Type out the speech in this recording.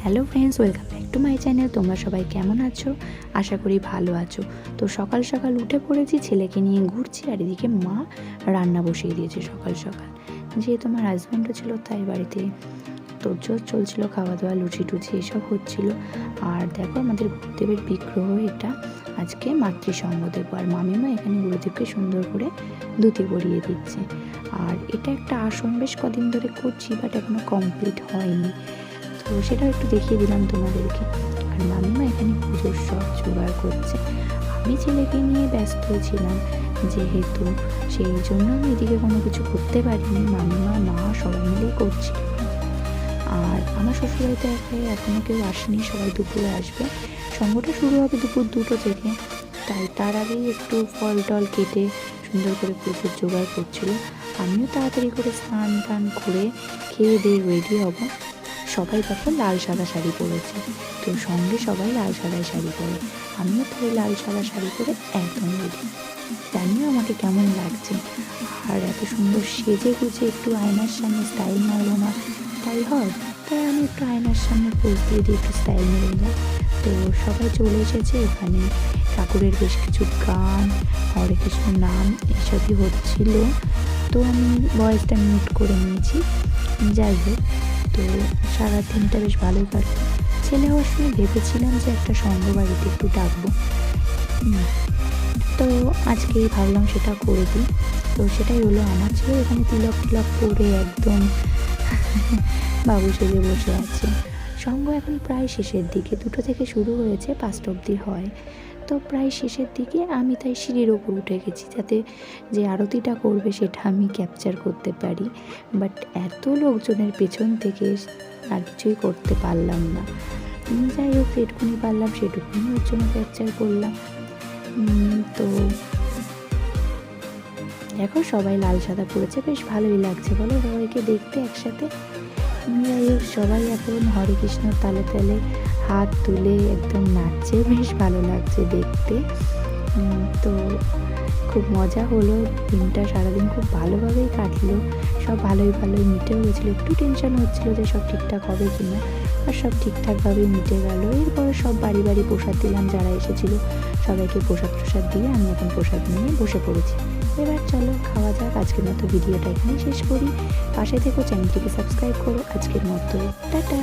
Hello friends, welcome back to my channel. তোমরা সবাই কেমন আছো? আশা করি ভালো আছো। তো সকাল সকাল উঠে পড়েছি, ছেলেকে নিয়ে ঘুরছি, আর এদিকে মা রান্না বসিয়ে দিয়েছে সকাল সকাল। যেহেতু আমার হাজব্যান্ডও ছিল, তাই বাড়িতে তোড়জোড় চলছিল, খাওয়া দাওয়া, লুচি টুচি এসব হচ্ছিল। আর দেখো আমাদের গুরুদেবের বিগ্রহ, এটা আজকে মাতৃসঙ্গ দেব, আর মামিমা এখানে গুরুদেবকে সুন্দর করে ধুতি পরিয়ে দিচ্ছে। আর এটা একটা আসন বেশ কদিন ধরে করছি, বাট এখনো কমপ্লিট হয়নি, তো সেটাও একটু দেখিয়ে দিলাম তোমাদেরকে। আর মামিমা এখানে পুজোর সব জোগাড় করছে, আমি ছেলেকে নিয়ে ব্যস্ত ছিলাম, যেহেতু সেই জন্য আমি এদিকে কোনো কিছু করতে পারিনি। মামিমা মা সবাই মিলেই করছিল। আর আমার শ্বশুরবাড়িতে এখনও কেউ আসেনি, সবাই দুপুরে আসবে। সঙ্গটা শুরু হবে দুপুর 2টো থেকে, তাই তার আগেই একটু ফল টল কেটে সুন্দর করে পুজোর জোগাড় করছিল। আমিও তাড়াতাড়ি করে স্নান টান করে খেয়ে দিয়ে রেডি হব। সবাই তখন লাল সাদা শাড়ি পরেছে, তো সঙ্গে সবাই লাল সাদা শাড়ি পরে, আমিও তাই লাল সাদা শাড়ি পরে একদম রেডি। জানিও আমাকে কেমন লাগছে। আর এত সুন্দর সেজে গুজে একটু আয়নার সামনে স্টাইল মারবো না, তাই হয়, তাই আমি একটু আয়নার সামনে পোজ দিয়ে দিয়ে একটু স্টাইল মেরে নিলাম। তো সবাই চলে এসেছে, এখানে ঠাকুরের বেশ কিছু গান, হরে কৃষ্ণ নাম এসবই হচ্ছিল। তো আমি ভয়েসটা মিউট করে নিয়েছি। যাই হোক, তো সারাদিনটা বেশ ভালোই কাটলো। ছেলে হওয়ার সময় ভেবেছিলাম যে একটা সঙ্গ বাড়িতে একটু ডাকবো, তো আজকে ভাবলাম সেটা করে দিই। তো সেটাই হলো, আমার ছেলে এখানে তিলক টিলক পরে একদম বাবু সেজে বসে আছে। সঙ্গ এখন প্রায় শেষের দিকে, 2টো থেকে শুরু হয়েছে, 5টা অবধি হয়। তো প্রায় শেষের দিকে আমি তাই সিঁড়ির ওপর উঠে গেছি, যাতে যে আরতিটা করবে সেটা আমি ক্যাপচার করতে পারি। বাট এত লোকজনের পেছন থেকে আর কিছুই করতে পারলাম না। যাই হোক, যেটুকুনি পারলাম সেটুকুনি ওর জন্য ক্যাপচার করলাম। তো দেখো সবাই লাল সাদা পড়েছে, বেশ ভালোই লাগছে বলো সবাইকে দেখতে একসাথে। যাই হোক, সবাই এখন হরে কৃষ্ণ তালে তালে হাত তুলে একদম নাচছে, বেশ ভালো লাগছে দেখতে। তো খুব মজা হলো, দিনটা সারাদিন খুব ভালোভাবেই কাটলো, সব ভালোই মিটে হয়েছিলো। একটু টেনশন হচ্ছিলো যে সব ঠিকঠাক হবে কি না, আর সব ঠিকঠাকভাবেই মিটে গেল। এরপর সব বাড়ি বাড়ি প্রসাদ দিলাম, যারা এসেছিলো সবাইকে প্রসাদ দিয়ে আমি এখন প্রসাদ নিয়ে বসে পড়েছি। এবার চলো খাওয়া যাক। আজকের মতো ভিডিওটা এখানেই শেষ করি। পাশে থেকো, চ্যানেলটিকে সাবস্ক্রাইব করো। আজকের মতো টাটা।